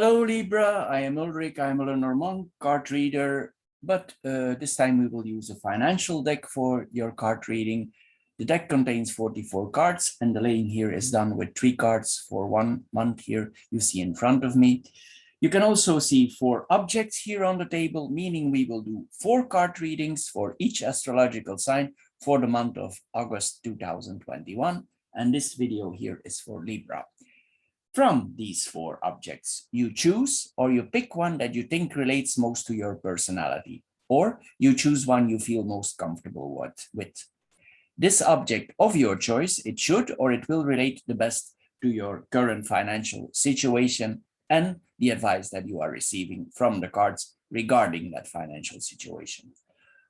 Hello Libra, I am Ulrich, I'm a Lenormand card reader, but this time we will use a financial deck for your card reading. The deck contains 44 cards and the laying here is done with 3 cards for 1 month here you see in front of me. You can also see 4 objects here on the table, meaning we will do 4 card readings for each astrological sign for the month of August 2021. And this video here is for Libra. From these 4 objects, you choose or you pick one that you think relates most to your personality, or you choose one you feel most comfortable with. This object of your choice, it should or it will relate the best to your current financial situation and the advice that you are receiving from the cards regarding that financial situation.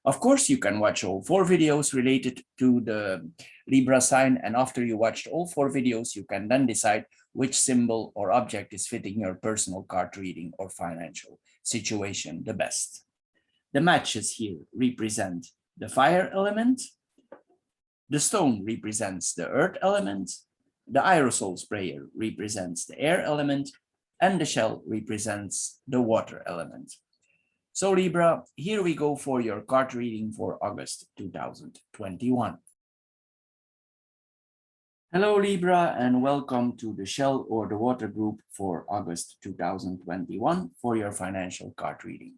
Of course, you can watch all 4 videos related to the Libra sign, and after you watched all 4 videos, you can then decide which symbol or object is fitting your personal card reading or financial situation the best. The matches here represent the fire element, the stone represents the earth element, the aerosol sprayer represents the air element, and the shell represents the water element. So Libra, here we go for your card reading for August 2021. Hello Libra and welcome to the Shell or the Water group for August 2021 for your financial card reading.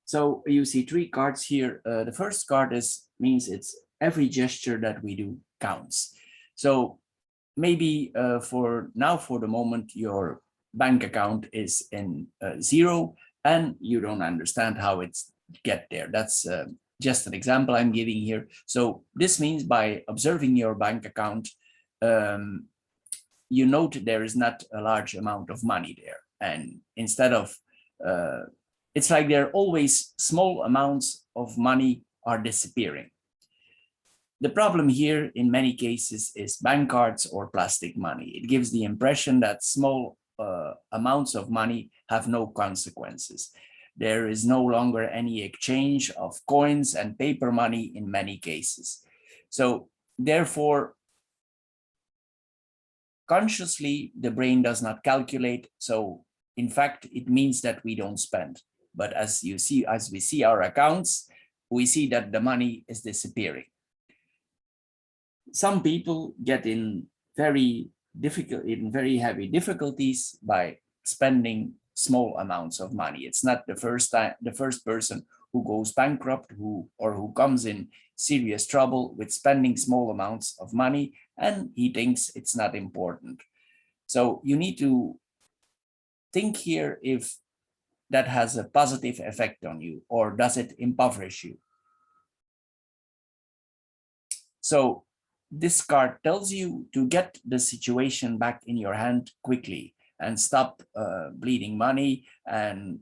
So you see 3 cards here. The first card means it's every gesture that we do counts. So maybe for the moment, your bank account is in 0 and you don't understand how it's get there. That's just an example I'm giving here. So this means by observing your bank account, you note there is not a large amount of money there. And instead of, it's like there are always small amounts of money are disappearing. The problem here in many cases is bank cards or plastic money. It gives the impression that small amounts of money have no consequences. There is no longer any exchange of coins and paper money in many cases. So therefore, consciously, the brain does not calculate. So in fact, it means that we don't spend. But as we see our accounts, we see that the money is disappearing. Some people get in very heavy difficulties by spending small amounts of money. It's not the first person who goes bankrupt who comes in serious trouble with spending small amounts of money, and he thinks it's not important. So you need to think here if that has a positive effect on you, or does it impoverish you? So this card tells you to get the situation back in your hand quickly and stop bleeding money and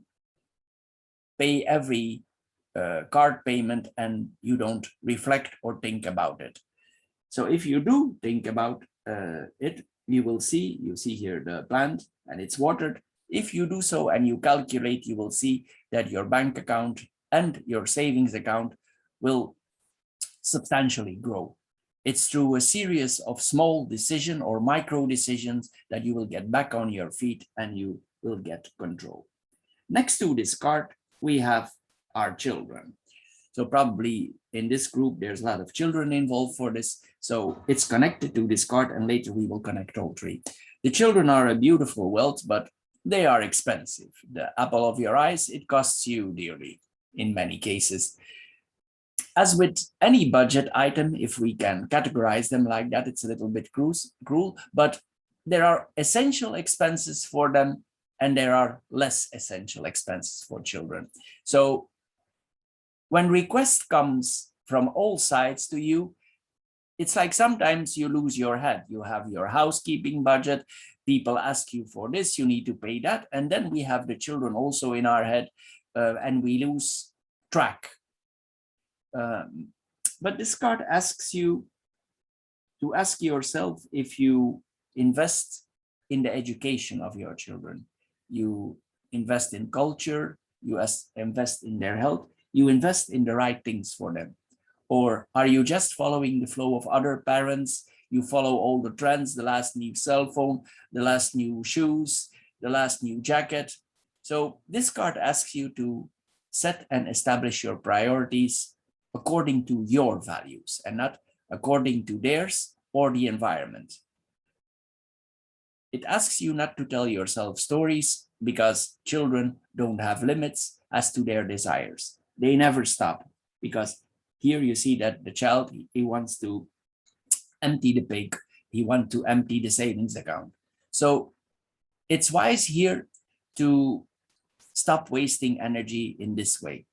pay every card payment, and you don't reflect or think about it. So if you do think about it, you see here the plant and it's watered. If you do so and you calculate, you will see that your bank account and your savings account will substantially grow. It's through a series of small decisions or micro decisions that you will get back on your feet and you will get control. Next to this card, we have our children. So probably in this group, there's a lot of children involved for this. So it's connected to this card, and later we will connect all 3. The children are a beautiful wealth, but they are expensive. The apple of your eyes, it costs you dearly in many cases. As with any budget item, if we can categorize them like that, it's a little bit cruel, but there are essential expenses for them and there are less essential expenses for children. So when request comes from all sides to you, it's like sometimes you lose your head. You have your housekeeping budget, people ask you for this, you need to pay that, and then we have the children also in our head, and we lose track. But this card asks you to ask yourself if you invest in the education of your children, you invest in culture, you invest in their health, you invest in the right things for them. Or are you just following the flow of other parents? You follow all the trends, the last new cell phone, the last new shoes, the last new jacket. So this card asks you to set and establish your priorities according to your values and not according to theirs or the environment. It asks you not to tell yourself stories because children don't have limits as to their desires. They never stop, because here you see that the child, he wants to empty the pig, he wants to empty the savings account. So it's wise here to stop wasting energy in this way.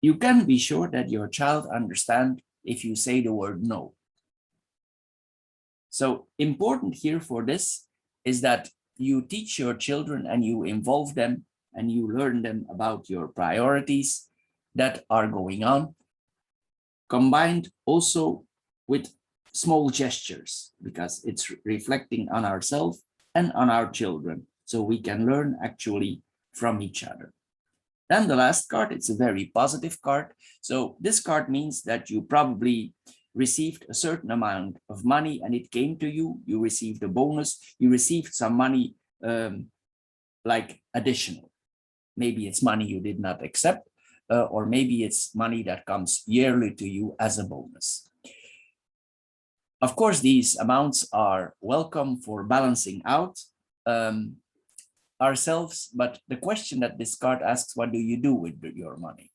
You can be sure that your child understands if you say the word no. So important here for this is that you teach your children and you involve them and you learn them about your priorities that are going on, combined also with small gestures, because it's reflecting on ourselves and on our children, so we can learn actually from each other. Then the last card, it's a very positive card. So this card means that you probably received a certain amount of money and it came to you, you received a bonus, you received some money like additional. Maybe it's money you did not accept, or maybe it's money that comes yearly to you as a bonus. Of course, these amounts are welcome for balancing out ourselves, but the question that this card asks, what do you do with your money?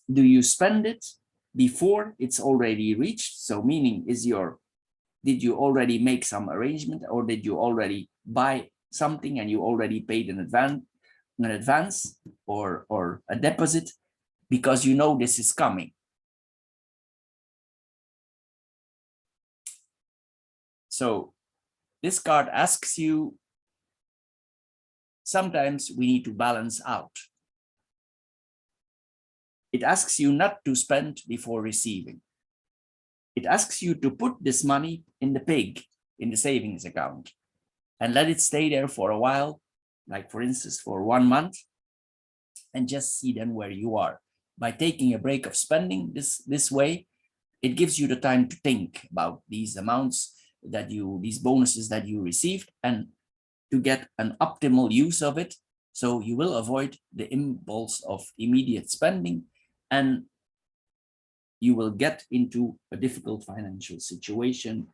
Do you spend it before it's already reached? So meaning, did you already make some arrangement, or did you already buy something and you already paid in advance or a deposit because you know this is coming? So this card asks you, sometimes we need to balance out. It asks you not to spend before receiving. It asks you to put this money in the pig, in the savings account, and let it stay there for a while, like for instance, for 1 month, and just see then where you are. By taking a break of spending this way, it gives you the time to think about these amounts that these bonuses that you received, and to get an optimal use of it. So you will avoid the impulse of immediate spending, and you will get into a difficult financial situation,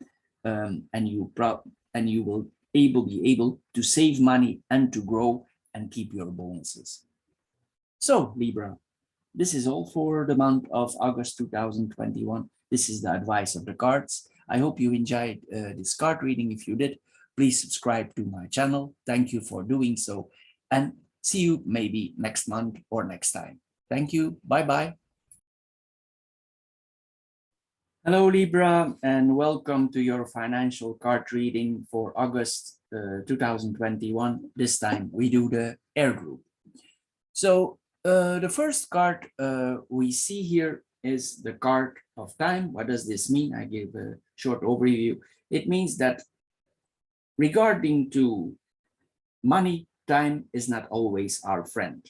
and you will be able to save money and to grow and keep your bonuses. So Libra, this is all for the month of August 2021. This is the advice of the cards. I hope you enjoyed this card reading. If you did, please subscribe to my channel. Thank you for doing so, and see you maybe next month or next time. Thank you. Bye-bye. Hello, Libra, and welcome to your financial card reading for August 2021. This time we do the air group. So the first card we see here is the card of time. What does this mean? I gave a short overview. It means that regarding to money, time is not always our friend.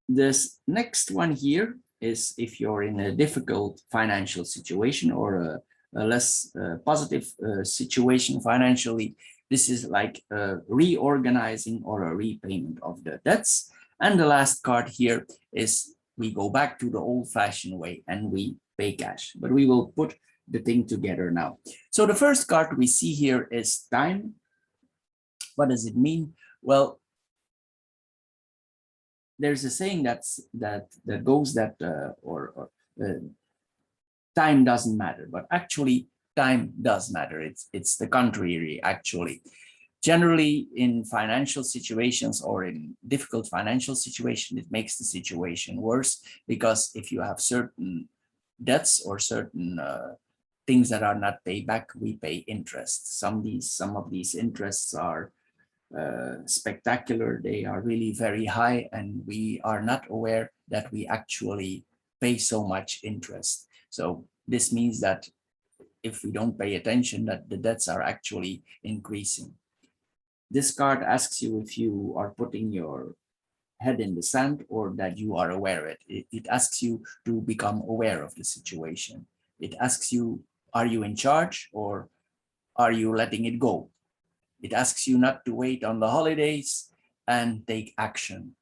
This next one here is if you're in a difficult financial situation or a less positive situation financially. This is like reorganizing or a repayment of the debts. And the last card here is we go back to the old-fashioned way and we pay cash. But we will put the thing together now. So the first card we see here is time. What does it mean? Well, there's a saying that goes that time doesn't matter, but actually time does matter. It's the contrary, actually. Generally, in financial situations or in difficult financial situation, it makes the situation worse, because if you have certain debts or certain things that are not paid back, we pay interest. Some of these interests are spectacular. They are really very high, and we are not aware that we actually pay so much interest. So this means that if we don't pay attention, that the debts are actually increasing. This card asks you if you are putting your head in the sand or that you are aware of it. It asks you to become aware of the situation. It asks you, are you in charge or are you letting it go? It asks you not to wait on the holidays and take action.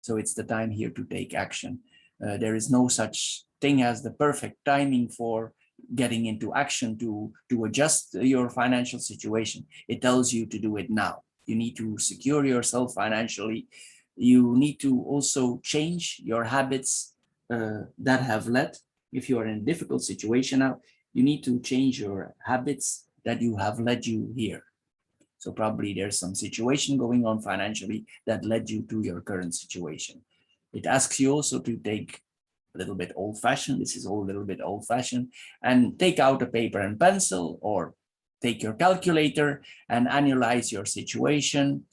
So it's the time here to take action. There is no such thing as the perfect timing for getting into action to adjust your financial situation. It tells you to do it now. You need to secure yourself financially. You need to also change your habits that have led, if you are in a difficult situation now, you need to change your habits that you have led you here. So probably there's some situation going on financially that led you to your current situation. It asks you also to take a little bit old-fashioned. This is all a little bit old-fashioned, and take out a paper and pencil, or take your calculator and analyze your situation.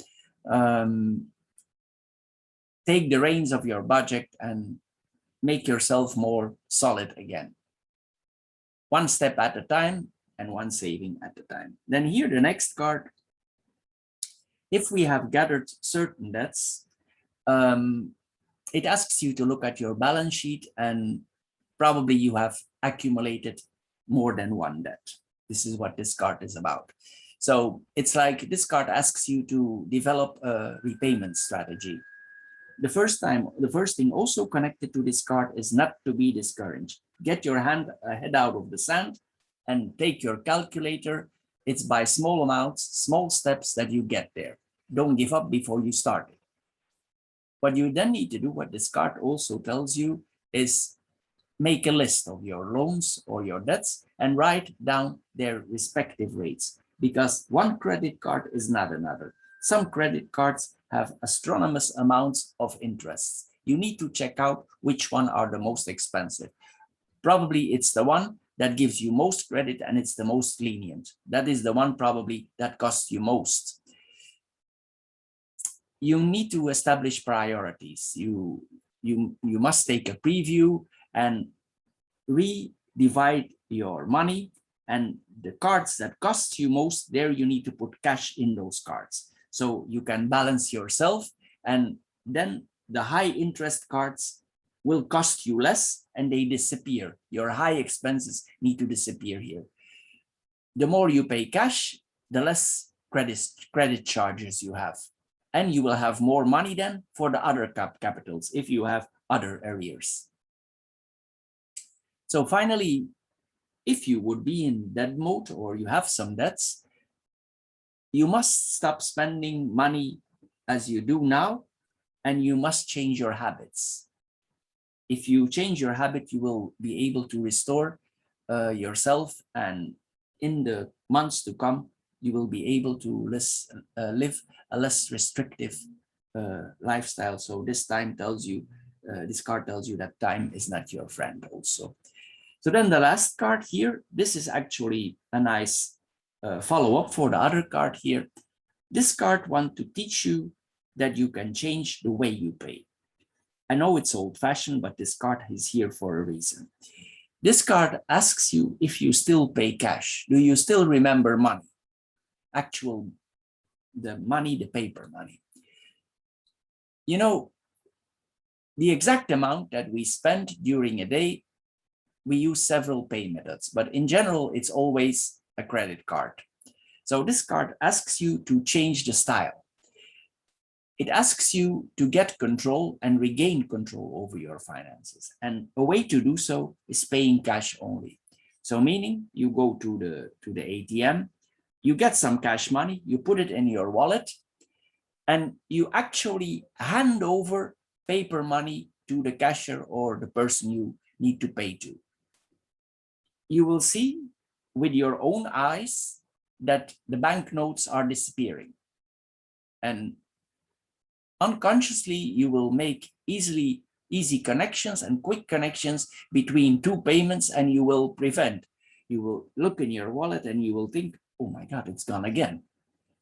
Take the reins of your budget and make yourself more solid again. One step at a time and one saving at a time. Then here, the next card. If we have gathered certain debts, it asks you to look at your balance sheet, and probably you have accumulated more than one debt. This is what this card is about. So it's like this card asks you to develop a repayment strategy. The first thing also connected to this card is not to be discouraged. Get your head out of the sand and take your calculator. It's by small amounts, small steps that you get there. Don't give up before you start it. What you then need to do, what this card also tells you, is make a list of your loans or your debts and write down their respective rates, because one credit card is not another. Some credit cards have astronomous amounts of interest. You need to check out which one are the most expensive. Probably it's the one that gives you most credit and it's the most lenient. That is the one probably that costs you most. You need to establish priorities. You must take a preview and redivide your money, and the cards that cost you most, there you need to put cash in those cards. So you can balance yourself, and then the high interest cards will cost you less and they disappear. Your high expenses need to disappear here. The more you pay cash, the less credit charges you have. And you will have more money then for the other capitals if you have other arrears. So finally, if you would be in debt mode or you have some debts, you must stop spending money as you do now, and you must change your habits. If you change your habit, you will be able to restore yourself, and in the months to come, you will be able to live a less restrictive lifestyle. So this time tells you, this card tells you that time is not your friend also. So then the last card here, this is actually a nice follow-up for the other card here. This card wants to teach you that you can change the way you pay. I know it's old-fashioned, but this card is here for a reason. This card asks you if you still pay cash. Do you still remember money? The money, the paper money. You know, the exact amount that we spend during a day, we use several pay methods, but in general, it's always a credit card. So this card asks you to change the style. It asks you to get control and regain control over your finances. And a way to do so is paying cash only. So meaning you go to the ATM, you get some cash money, you put it in your wallet, and you actually hand over paper money to the cashier or the person you need to pay to. You will see with your own eyes that the banknotes are disappearing. And unconsciously, you will make easy connections and quick connections between two payments, and you will prevent. You will look in your wallet and you will think, oh my God, it's gone again.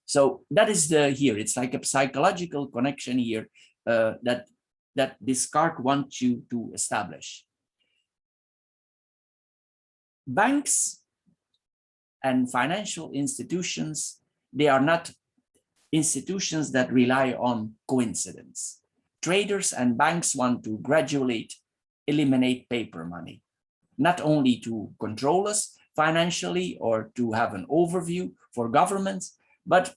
So that is here. It's like a psychological connection here that this card wants you to establish. Banks and financial institutions, they are not institutions that rely on coincidence. Traders and banks want to gradually eliminate paper money, not only to control us financially or to have an overview for governments, But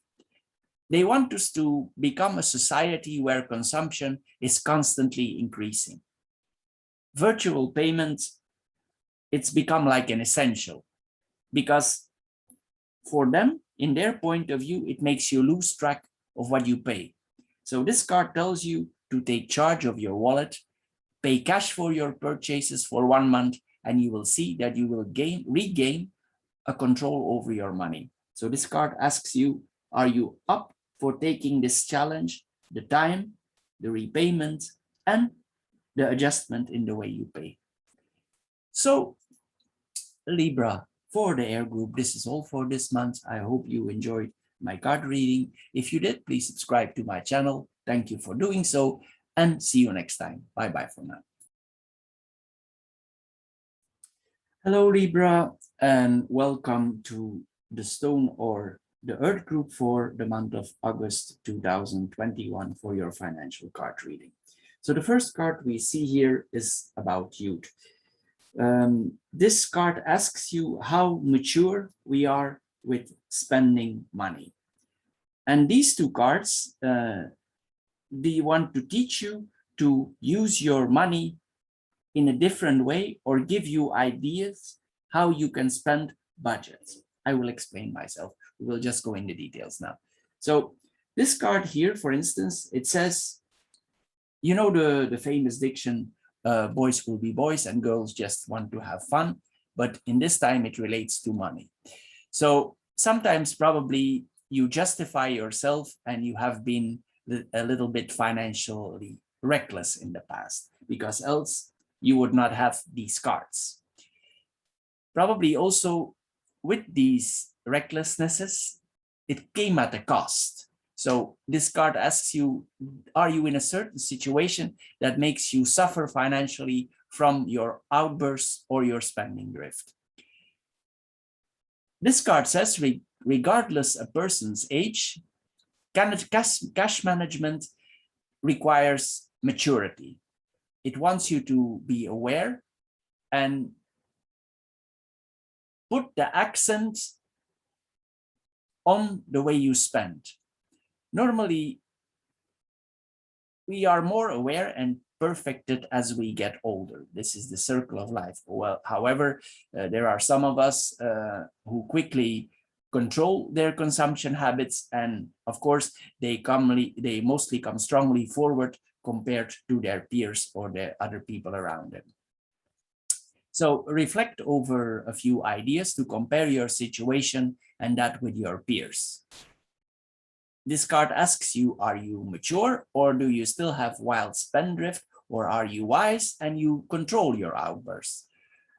they want us to become a society where consumption is constantly increasing. Virtual payments, it's become like an essential, because for them, in their point of view, it makes you lose track of what you pay. So this card tells you to take charge of your wallet, pay cash for your purchases for 1 month, and you will see that you will regain a control over your money. So this card asks you, are you up for taking this challenge, the time, the repayment, and the adjustment in the way you pay? So Libra, for the air group, this is all for this month. I hope you enjoyed my card reading. If you did, please subscribe to my channel. Thank you for doing so, and see you next time. Bye-bye for now. Hello, Libra, and welcome to the stone or the earth group for the month of August 2021 for your financial card reading. So the first card we see here is about youth. This card asks you how mature we are with spending money. And these two cards, they want to teach you to use your money in a different way or give you ideas how you can spend budgets. I will explain myself. We will just go into details now. So this card here, for instance, it says, you know, the famous diction, boys will be boys and girls just want to have fun, but in this time it relates to money. So sometimes probably you justify yourself and you have been a little bit financially reckless in the past, because else you would not have these cards. Probably also with these recklessnesses, it came at a cost. So this card asks you, are you in a certain situation that makes you suffer financially from your outbursts or your spending drift? This card says, regardless a person's age, cash management requires maturity. It wants you to be aware and put the accent on the way you spend. Normally, we are more aware and perfected as we get older. This is the circle of life. Well, however, there are some of us who quickly control their consumption habits, and of course, they mostly come strongly forward compared to their peers or the other people around them. So reflect over a few ideas to compare your situation and that with your peers. This card asks you, are you mature or do you still have wild spendthrift, or are you wise and you control your outbursts?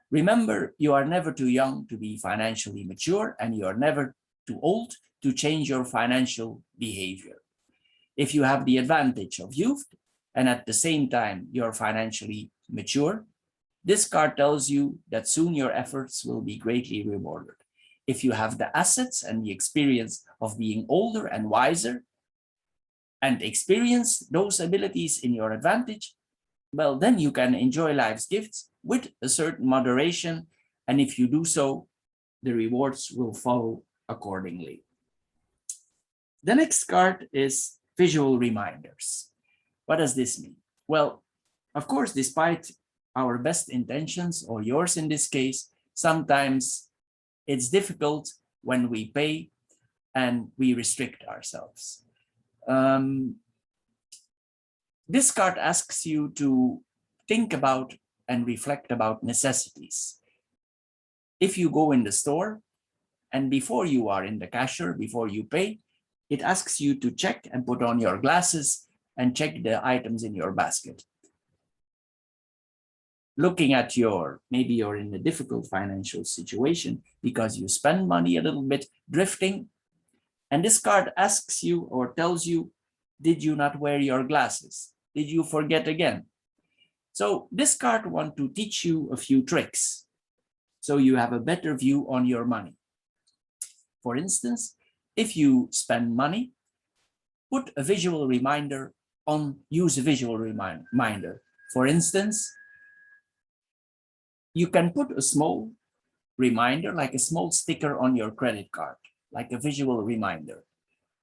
Remember, you are never too young to be financially mature, and you are never too old to change your financial behavior. If you have the advantage of youth and at the same time you're financially mature, this card tells you that soon your efforts will be greatly rewarded. If you have the assets and the experience of being older and wiser and experience those abilities in your advantage, well, then you can enjoy life's gifts with a certain moderation. And if you do so, the rewards will follow accordingly. The next card is visual reminders. What does this mean? Well, of course, despite our best intentions, or yours in this case, sometimes it's difficult when we pay and we restrict ourselves. This card asks you to think about and reflect about necessities. If you go in the store and before you are in the cashier, before you pay, it asks you to check and put on your glasses and check the items in your basket. Looking at maybe you're in a difficult financial situation because you spend money a little bit, drifting. And this card asks you or tells you, did you not wear your glasses? Did you forget again? So this card wants to teach you a few tricks so you have a better view on your money. For instance, if you spend money, put a visual reminder on, use a visual reminder. For instance, you can put a small reminder, like a small sticker on your credit card, like a visual reminder.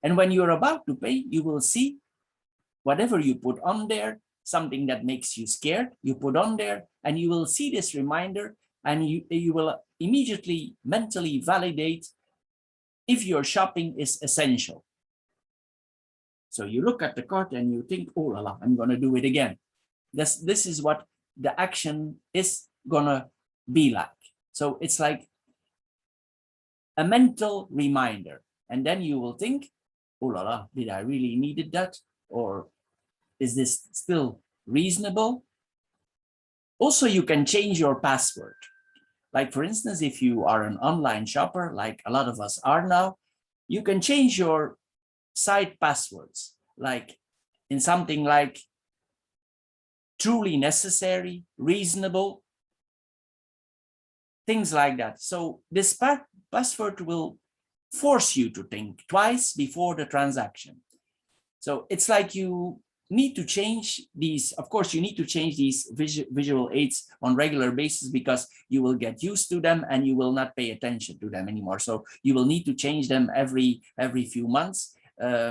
And when you're about to pay, you will see whatever you put on there, something that makes you scared, you put on there, and you will see this reminder, and you will immediately mentally validate if your shopping is essential. So you look at the cart and you think, oh la la, I'm going to do it again. This is what the action is going to be like. So it's like a mental reminder. And then you will think, oh la la, did I really needed that? Or is this still reasonable? Also, you can change your password. Like for instance, if you are an online shopper, like a lot of us are now, you can change your site passwords, like in something like truly necessary, reasonable, things like that. So this password will force you to think twice before the transaction. So it's like you need to change these. Of course, you need to change these visual aids on regular basis, because you will get used to them and you will not pay attention to them anymore. So you will need to change them every few months,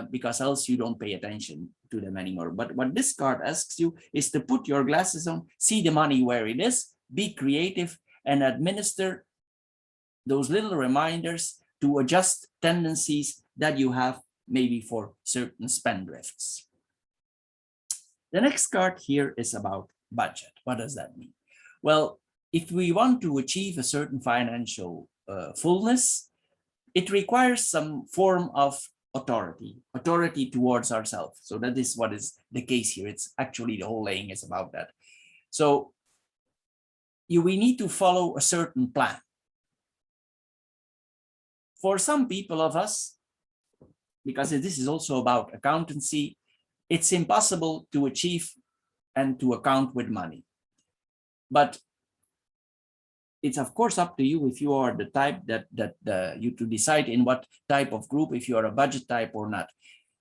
because else you don't pay attention to them anymore. But what this card asks you is to put your glasses on, see the money where it is, be creative, and administer those little reminders to adjust tendencies that you have maybe for certain spendthrifts. The next card here is about budget. What does that mean? Well, if we want to achieve a certain financial fullness, it requires some form of authority towards ourselves. So that is what is the case here. It's actually the whole laying is about that. So we need to follow a certain plan. For some people of us, because this is also about accountancy, it's impossible to achieve and to account with money. But it's of course up to you if you are the type you to decide in what type of group, if you are a budget type or not.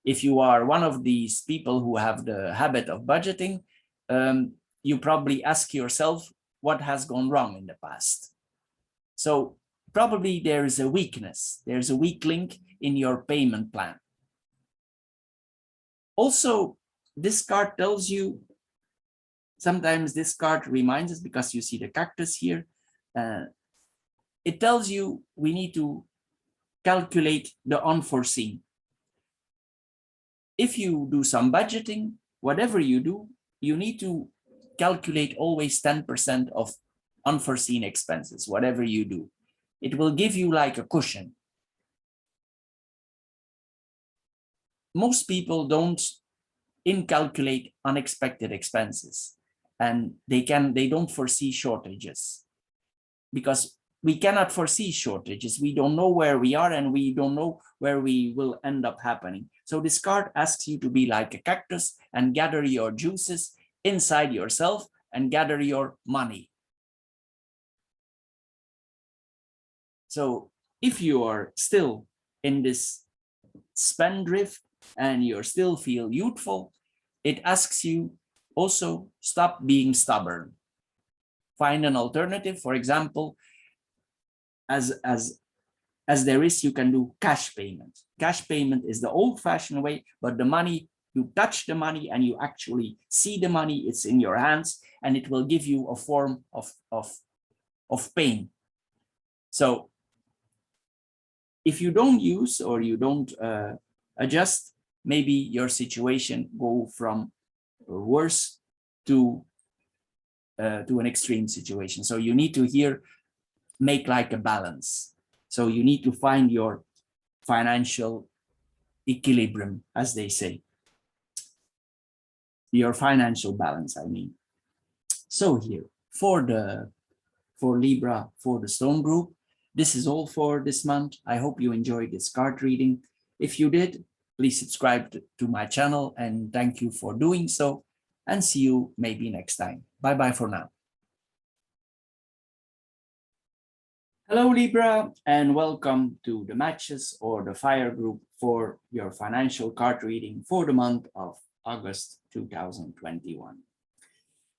If you are one of these people who have the habit of budgeting, you probably ask yourself what has gone wrong in the past. So probably there is a weakness, there's a weak link in your payment plan. Also, this card tells you, sometimes this card reminds us, because you see the cactus here, it tells you we need to calculate the unforeseen. If you do some budgeting, whatever you do, you need to calculate always 10% of unforeseen expenses, whatever you do. It will give you like a cushion. Most people don't incalculate unexpected expenses, and they don't foresee shortages, because we cannot foresee shortages. We don't know where we are, and we don't know where we will end up happening. So this card asks you to be like a cactus and gather your juices inside yourself and gather your money. So if you are still in this spendthrift and you still feel youthful, it asks you also stop being stubborn. Find an alternative. For example, as there is, you can do cash payment. Cash payment is the old-fashioned way, but the money, you touch the money and you actually see the money, it's in your hands, and it will give you a form of pain. So if you don't use or you don't adjust, maybe your situation go from worse to an extreme situation. So you need to here make like a balance. So you need to find your financial equilibrium, as they say. Your financial balance, I mean. So here, for Libra, for the Stone Group, this is all for this month. I hope you enjoyed this card reading. If you did, please subscribe to my channel, and thank you for doing so, and see you maybe next time. Bye-bye for now. Hello Libra, and welcome to the matches or the fire group for your financial card reading for the month of August 2021.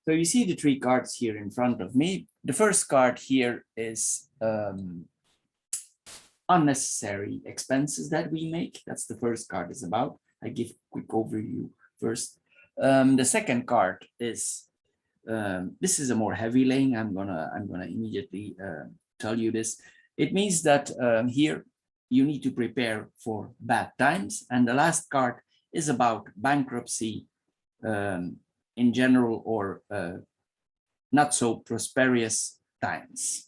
So you see the three cards here in front of me. The first card here is unnecessary expenses that we make. That's the first card is about. I give a quick overview first. The second card is, this is a more heavy laying. I'm gonna immediately tell you this. It means that here you need to prepare for bad times. And the last card is about bankruptcy in general, or not so prosperous times.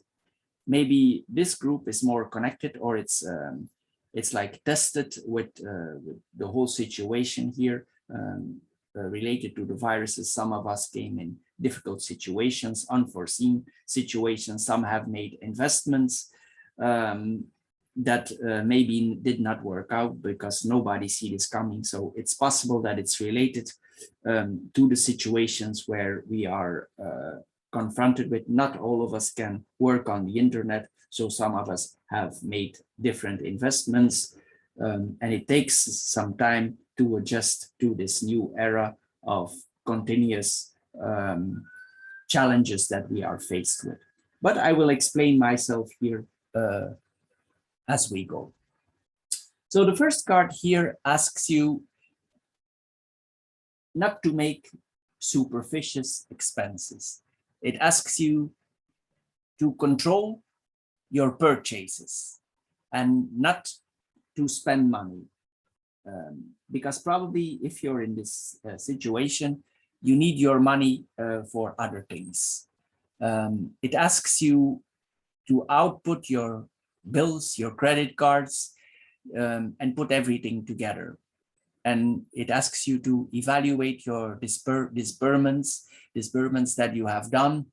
Maybe this group is more connected, or it's like tested with the whole situation here related to the viruses. Some of us came in difficult situations, unforeseen situations. Some have made investments that maybe did not work out because nobody see this coming. So it's possible that it's related to the situations where we are confronted with. Not all of us can work on the internet, so some of us have made different investments, and it takes some time to adjust to this new era of continuous challenges that we are faced with. But I will explain myself here as we go. So the first card here asks you not to make superficial expenses. It asks you to control your purchases and not to spend money. Because probably if you're in this situation, you need your money for other things. It asks you to output your bills, your credit cards, and put everything together. And it asks you to evaluate your disbursements that you have done.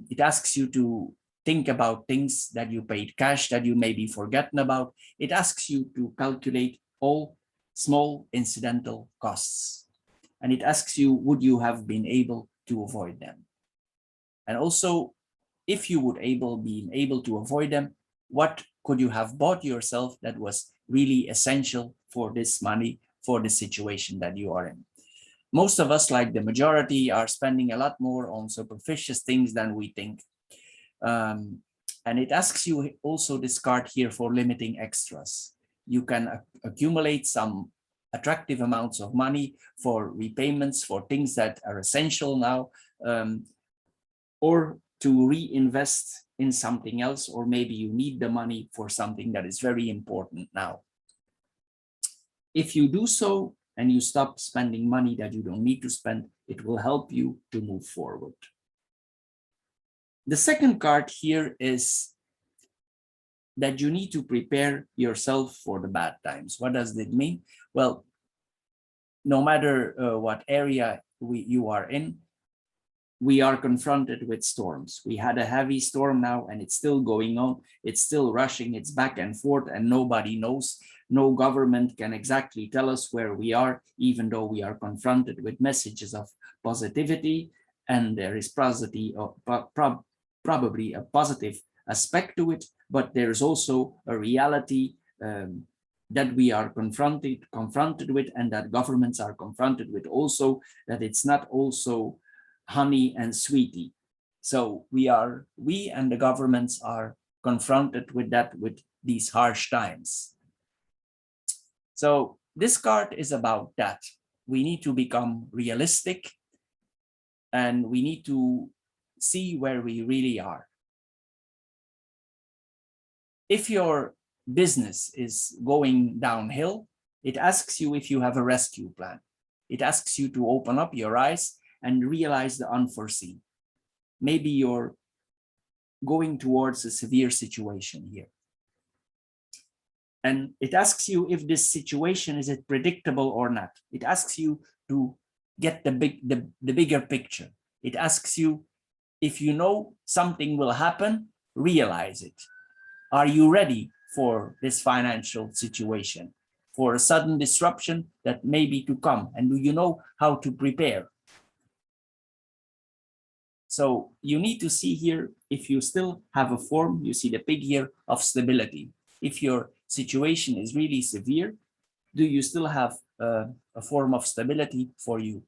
It asks you to think about things that you paid cash that you may be forgotten about. It asks you to calculate all small incidental costs. And it asks you, would you have been able to avoid them? And also, if you would be able to avoid them, what could you have bought yourself that was really essential for this money, for the situation that you are in? Most of us, like the majority, are spending a lot more on superficial things than we think. And it asks you also this card here for limiting extras. You can accumulate some attractive amounts of money for repayments, for things that are essential now, or to reinvest in something else, or maybe you need the money for something that is very important now. If you do so and you stop spending money that you don't need to spend, it will help you to move forward. The second card here is that you need to prepare yourself for the bad times. What does that mean? Well, no matter what area you are in, we are confronted with storms. We had a heavy storm now, and it's still going on. It's still rushing. It's back and forth, and nobody knows. No government can exactly tell us where we are, even though we are confronted with messages of positivity, and there is probably a positive aspect to it, but there's also a reality that we are confronted with, and that governments are confronted with also, that it's not also honey and sweetie. So we and the governments are confronted with that, with these harsh times. So this card is about that. We need to become realistic, and we need to see where we really are. If your business is going downhill, it asks you if you have a rescue plan. It asks you to open up your eyes and realize the unforeseen. Maybe you're going towards a severe situation here. And it asks you if this situation is it predictable or not. It asks you to get the bigger picture. It asks you, if you know something will happen, realize it. Are you ready for this financial situation, for a sudden disruption that may be to come? And do you know how to prepare? So you need to see here, if you still have a form, you see the pig here, of stability. If your situation is really severe, do you still have a form of stability for you?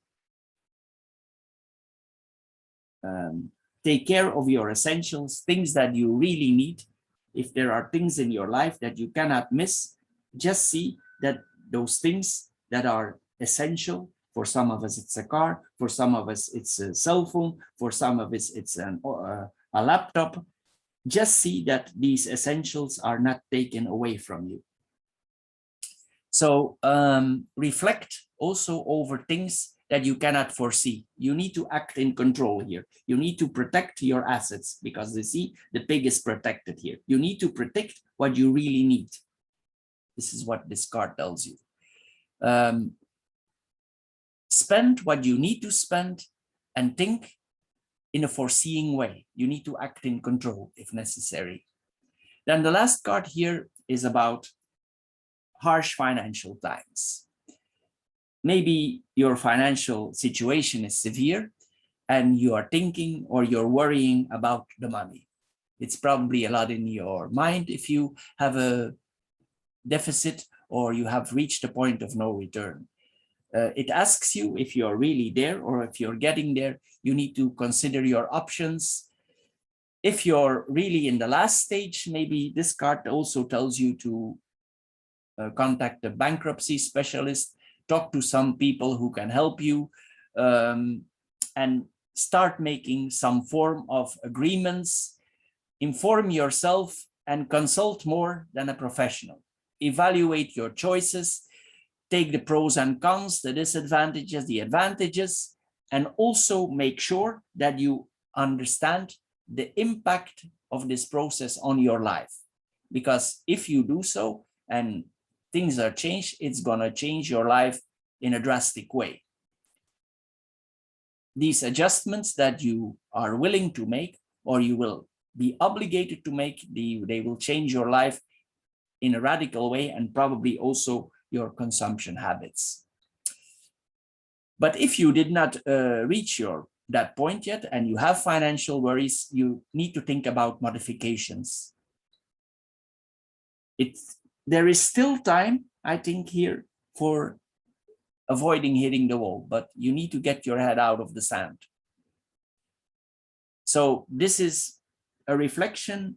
Take care of your essentials, things that you really need. If there are things in your life that you cannot miss, just see that those things that are essential, for some of us it's a car, for some of us it's a cell phone, for some of us it's a laptop, just see that these essentials are not taken away from you. So reflect also over things that you cannot foresee. You need to act in control here. You need to protect your assets, because you see, the pig is protected here. You need to protect what you really need. This is what this card tells you. Spend what you need to spend and think in a foreseeing way. You need to act in control if necessary. Then the last card here is about harsh financial times. Maybe your financial situation is severe and you are thinking or you're worrying about the money. It's probably a lot in your mind if you have a deficit or you have reached a point of no return. It asks you if you're really there, or if you're getting there, you need to consider your options. If you're really in the last stage, maybe this card also tells you to contact a bankruptcy specialist, talk to some people who can help you, and start making some form of agreements. Inform yourself and consult more than a professional. Evaluate your choices, take the pros and cons, the disadvantages, the advantages, and also make sure that you understand the impact of this process on your life. Because if you do so and things are changed, it's going to change your life in a drastic way. These adjustments that you are willing to make, or you will be obligated to make, they will change your life in a radical way, and probably also your consumption habits. But if you did not reach that point yet and you have financial worries, you need to think about modifications. There is still time, I think, here for avoiding hitting the wall, but you need to get your head out of the sand. So this is a reflection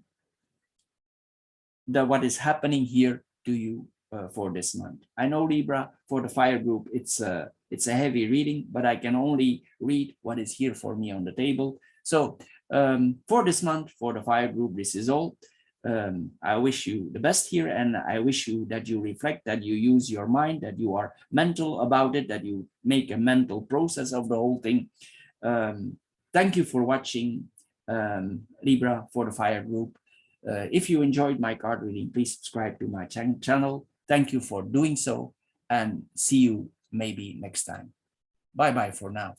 that what is happening here to you for this month. I know, Libra, for the fire group, it's a heavy reading, but I can only read what is here for me on the table. So for this month, for the fire group, this is all. I wish you the best here, and I wish you that you reflect, that you use your mind, that you are mental about it, that you make a mental process of the whole thing. Thank you for watching, Libra, for the fire group. If you enjoyed my card reading, please subscribe to my channel. Thank you for doing so, and see you maybe next time. Bye-bye for now.